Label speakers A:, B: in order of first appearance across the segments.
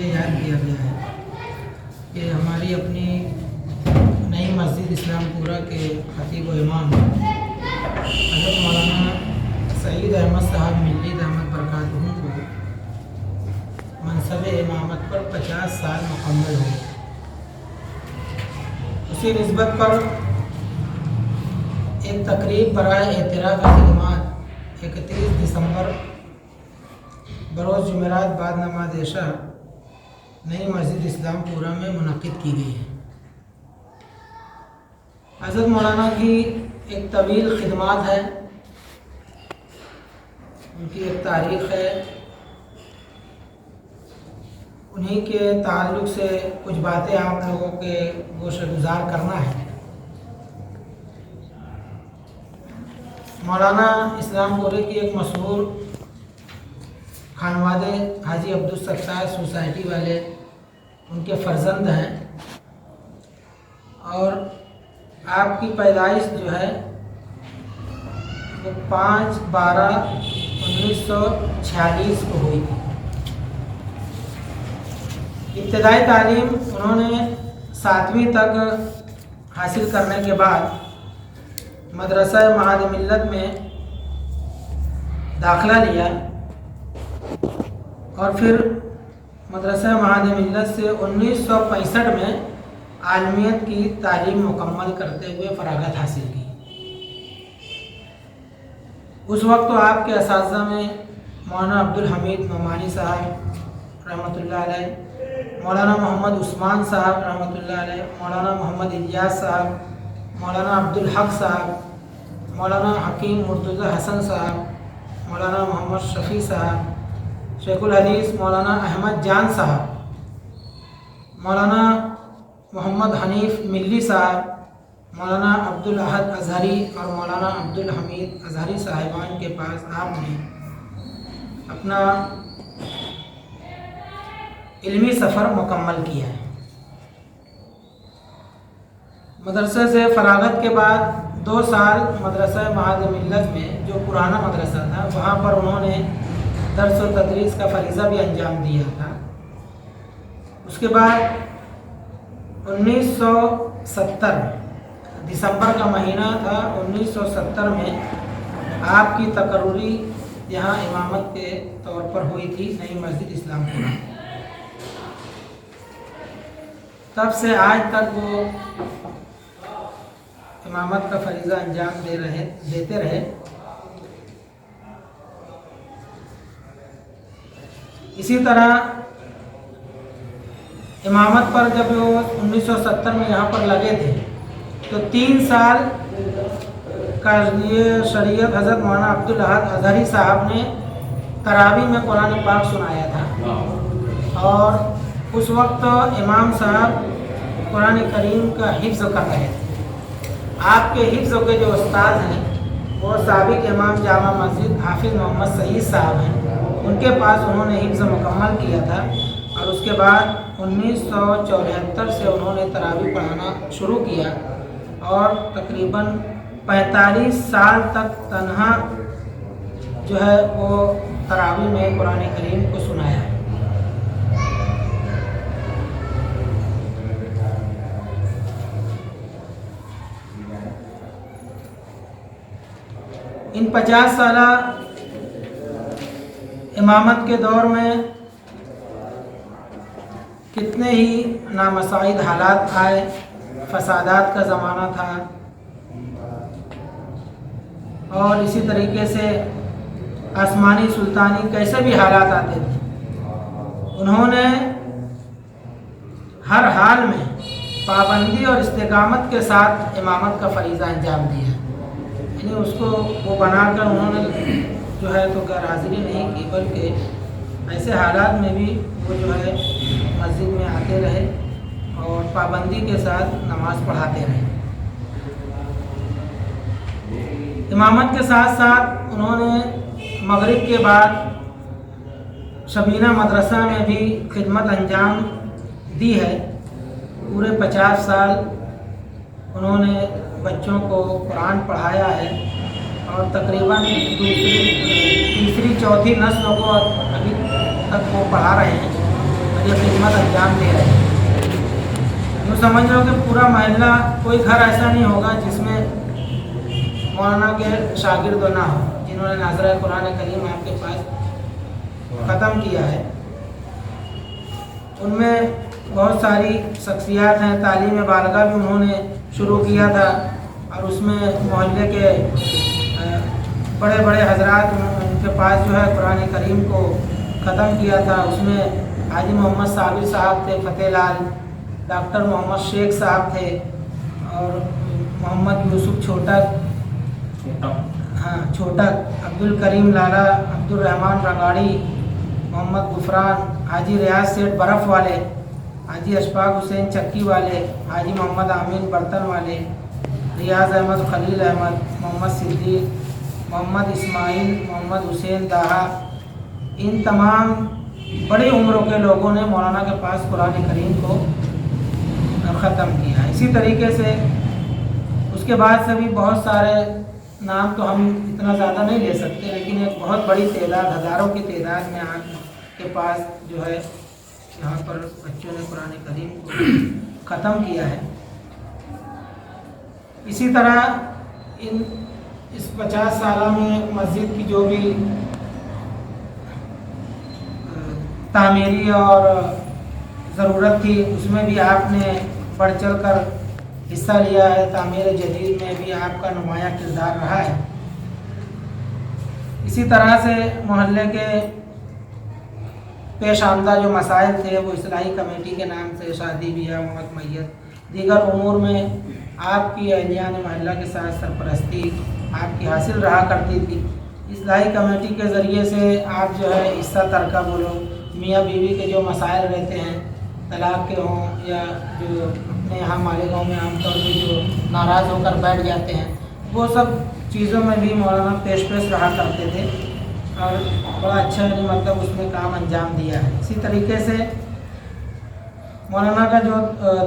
A: یہ یاد کیا گیا ہے کہ ہماری اپنی نئی مسجد اسلام پورہ کے خطیب و امام حضرت مولانا سعید احمد صاحب ملی دامت برکاتہ کو منصب امامت پر 50 سال مکمل ہوئے۔ اسی نسبت پر ایک تقریب برائے اعتراف خدمات 31 دسمبر بروز جمعرات بعد نماز عشاء نئی مسجد اسلام پورہ میں منعقد کی گئی ہے۔ حضرت مولانا کی ایک طویل خدمات ہے، ان کی ایک تاریخ ہے، انہی کے تعلق سے کچھ باتیں آپ لوگوں کے گوشہ گزار کرنا ہے۔ مولانا اسلام پورے کی ایک مشہور خانوادے حاجی عبدالستار سوسائٹی والے ان کے فرزند ہیں، اور آپ کی پیدائش جو ہے وہ 5/12/1946 کو ہوئی تھی۔ ابتدائی تعلیم انہوں نے 7ویں تک حاصل کرنے کے بعد مدرسہ معہد ملت میں داخلہ لیا، اور پھر مدرسہ معہد ملت سے 1965 میں عالمیت کی تعلیم مکمل کرتے ہوئے فراغت حاصل کی۔ اس وقت تو آپ کے اساتذہ میں مولانا عبدالحمید نعمانی صاحب رحمۃ اللہ علیہ، مولانا محمد عثمان صاحب رحمۃ اللہ علیہ، مولانا محمد الیاس صاحب، مولانا عبدالحق صاحب، مولانا حکیم مرتضی حسن صاحب، مولانا محمد شفیع صاحب، شیخ الحدیث مولانا احمد جان صاحب، مولانا محمد حنیف ملی صاحب، مولانا عبدالاحد اظہری اور مولانا عبدالحمید اظہری صاحبان کے پاس آپ نے اپنا علمی سفر مکمل کیا ہے۔ مدرسے سے فراغت کے بعد 2 سال مدرسہ معہد ملت میں جو پرانا مدرسہ تھا وہاں پر انہوں نے درس و تدریس کا فریضہ بھی انجام دیا تھا۔ اس کے بعد 1970 دسمبر کا مہینہ تھا، 1970 میں آپ کی تقرری یہاں امامت کے طور پر ہوئی تھی نئی مسجد اسلام پورہ۔ تب سے آج تک وہ امامت کا فریضہ انجام دیتے رہے۔ اسی طرح امامت پر جب وہ 1970 میں یہاں پر لگے تھے تو 3 سال کا یہ شریعت حضرت مولانا عبدالاحد اظہری صاحب نے تراویح میں قرآن پاک سنایا تھا، اور اس وقت امام صاحب قرآن کریم کا حفظ کر رہے تھے۔ آپ کے حفظ کے جو استاد ہیں وہ سابق امام جامع مسجد حافظ محمد سعید صاحب ہیں، ان کے پاس انہوں نے حفظ مکمل کیا تھا، اور اس کے بعد 1974 سے انہوں نے تراویح پڑھانا شروع کیا، اور تقریباً 45 سال تک تنہا جو ہے وہ تراویح میں قرآن کریم کو سنایا ہے۔ ان 50 سالہ امامت کے دور میں کتنے ہی نامساعد حالات آئے، فسادات کا زمانہ تھا، اور اسی طریقے سے آسمانی سلطانی کیسے بھی حالات آتے تھے، انہوں نے ہر حال میں پابندی اور استقامت کے ساتھ امامت کا فریضہ انجام دیا، یعنی اس کو وہ بنا کر انہوں نے جو ہے تو غیر حاضری نہیں کی، بلکہ ایسے حالات میں بھی وہ جو ہے مسجد میں آتے رہے اور پابندی کے ساتھ نماز پڑھاتے رہے۔ امامت کے ساتھ ساتھ انہوں نے مغرب کے بعد شبینہ مدرسہ میں بھی خدمت انجام دی ہے۔ پورے 50 سال انہوں نے بچوں کو قرآن پڑھایا ہے، اور تقریباً تیسری چوتھی نسل کو ابھی تک وہ پڑھا رہے ہیں۔ और ये खिदमत अंजाम दे रहे हैं। यूँ समझ लो कि पूरा महल्ला, कोई घर ऐसा नहीं होगा जिसमें मौलाना के शागिर्द ना हो, जिन्होंने नाज़रा कुरान करीम आपके पास ख़त्म किया है। उनमें बहुत सारी शख्सियात हैं। तालीम बालगा भी उन्होंने शुरू किया था और उसमें मोहल्ले के बड़े बड़े हजरात उनके पास जो है कुरान करीम को ख़त्म किया था। उसमें हाजी मोहम्मद साबिर साहब थे, फ़तेह लाल, डॉक्टर मोहम्मद शेख साहब थे और मोहम्मद यूसुफ छोटक, अब्दुल करीम लाला, अब्दुल रहमान रंगाड़ी, मोहम्मद गुफरान, हाजी रियाज सेठ बर्फ़ वाले, हाजी अशफाक हुसैन चक्की वाले, हाजी मोहम्मद आमीन बर्तन वाले, रियाज अहमद, खलील अहमद, मोहम्मद सिद्दीक, मोहम्मद इस्माइल, मोहम्मद हुसैन दाहा, इन तमाम बड़ी उम्रों के लोगों ने मौलाना के पास कुरान करीम को ख़त्म किया। इसी तरीके से उसके बाद से भी बहुत सारे नाम तो हम इतना ज़्यादा नहीं ले सकते, लेकिन एक बहुत बड़ी तादाद, हज़ारों की तादाद में आपके पास जो है यहाँ पर बच्चों ने कुरान करीम को ख़त्म किया है। इसी तरह इस 50 साल में मस्जिद की जो भी तामीरी और ज़रूरत थी उसमें भी आपने बढ़ चढ़ कर हिस्सा लिया है। तामीर जदीद में भी आपका नुमाया किरदार रहा है। इसी तरह से मोहल्ले के पेश आमदा जो मसाइल थे वो इस्लाही कमेटी के नाम से शादी ब्याह मौत मैयत दीगर उमूर में आपकी अहलियान महल्ला के साथ सरपरस्ती आपकी हासिल रहा करती थी। इस्लाही कमेटी के ज़रिए से आप जो है हिस्सा तरका बोलो, मियाँ बीवी के जो मसाइल रहते हैं, तलाक के हों या जो अपने यहाँ मालेगांव में आमतौर पर जो नाराज़ होकर बैठ जाते हैं, वो सब चीज़ों में भी मौलाना पेश रहा करते थे और बड़ा अच्छा मतलब उसमें काम अंजाम दिया है। इसी तरीके से मौलाना का जो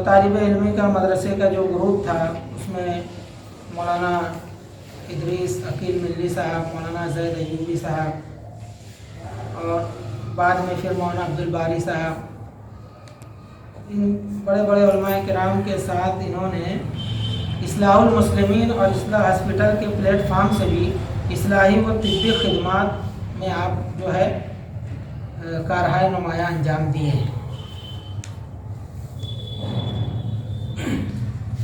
A: तालिब इल्मी का मदरसे का जो ग्रुप था उसमें मौलाना इदरीस अकील मिल्ली साहब, मौलाना जैद अयूबी साहब और बाद में फिर मौलाना अब्दुल बारी साहब, इन बड़े बड़े उलमाए किराम के साथ इन्होंने इस्लाहुल मुस्लिमीन और इस्लाह हॉस्पिटल के प्लेटफार्म से भी इस्लाही व तिब्बी खिदमात में आप जो है कारहाय नुमाया अंजाम दिए हैं।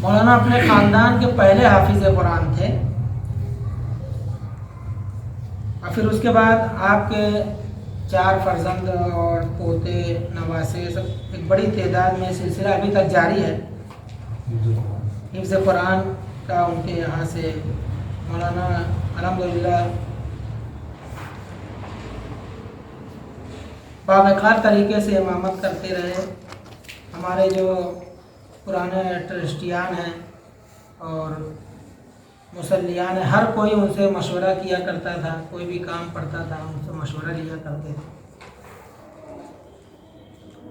A: मौलाना अपने ख़ानदान के पहले हाफिज़ कुरान थे और फिर उसके बाद आपके 4 फर्जंद और पोते नवासे सब एक बड़ी तादाद में सिलसिला अभी तक जारी है। हिफ्ज़ कुरान का उनके यहाँ से मौलाना अल्हम्दुलिल्लाह बावकार तरीके से इमामत करते रहे। हमारे जो पुराने ट्रस्टियान हैं और मुसल्लियान हैं, हर कोई उनसे मशवरा किया करता था, कोई भी काम पड़ता था उनसे मशवरा लिया करते थे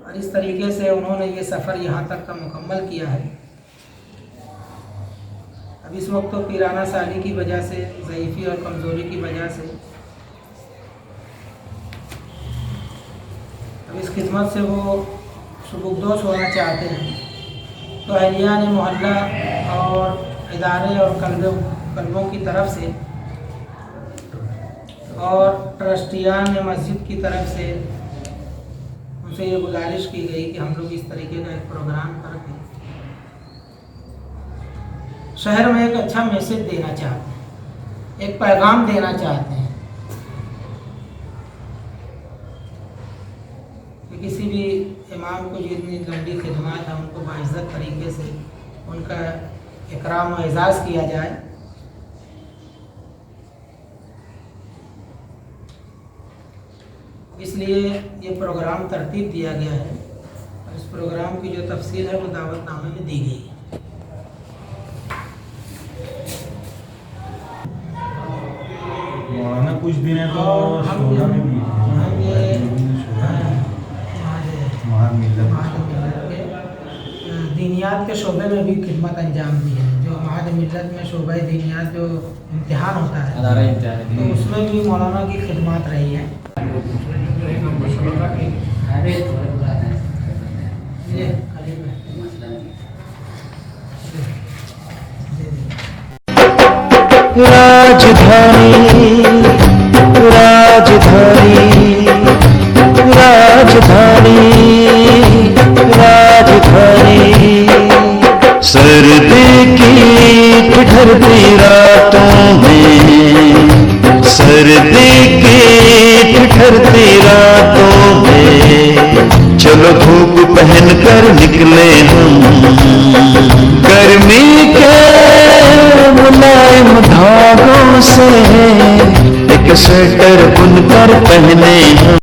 A: और इस तरीके से उन्होंने ये सफ़र यहाँ तक का मुकम्मल किया है। अब इस वक्त तो पीराना साली की वजह से, ज़ईफ़ी और कमज़ोरी की वजह से अब इस खिदमत से वो सुबुकदोश होना चाहते हैं। तो अहलियान मोहल्ला और इदारे और कल्बों की तरफ से और ट्रस्टियान मस्जिद की तरफ से उनसे ये गुजारिश की गई कि हम लोग इस तरीके का एक प्रोग्राम करके शहर में एक अच्छा मैसेज देना चाहते हैं, एक पैगाम देना चाहते हैं कि किसी भी इमाम को जितनी लंबी खिदमत है उनको बाइज़्ज़त तरीके से उनका इकराम और एजाज़ किया जाए। इसलिए ये प्रोग्राम तरतीब दिया गया है और इस प्रोग्राम की जो तफसील है वो दावतनामे में दी गई है।
B: मौलाना कुछ दिन है तो शोधा में भी
A: हम ये दीनियात के शोबे में भी खिदमत अंजाम दी है। जो महाद मिल्लत में शोबा दीनियात जो इम्तिहान होता है तो उसमें भी मौलाना की खिदमत रही है। ये खाली बैठे।
C: राजधानी राजधानी राजधानी राजधानी सर्दी की ठिठुरती रातों में सर्दी की ठिठुरती रातों में चलो धूप पहन कर निकले हम गर्मी के मुलायम धागों से एक स्वेटर बुनकर पहने हम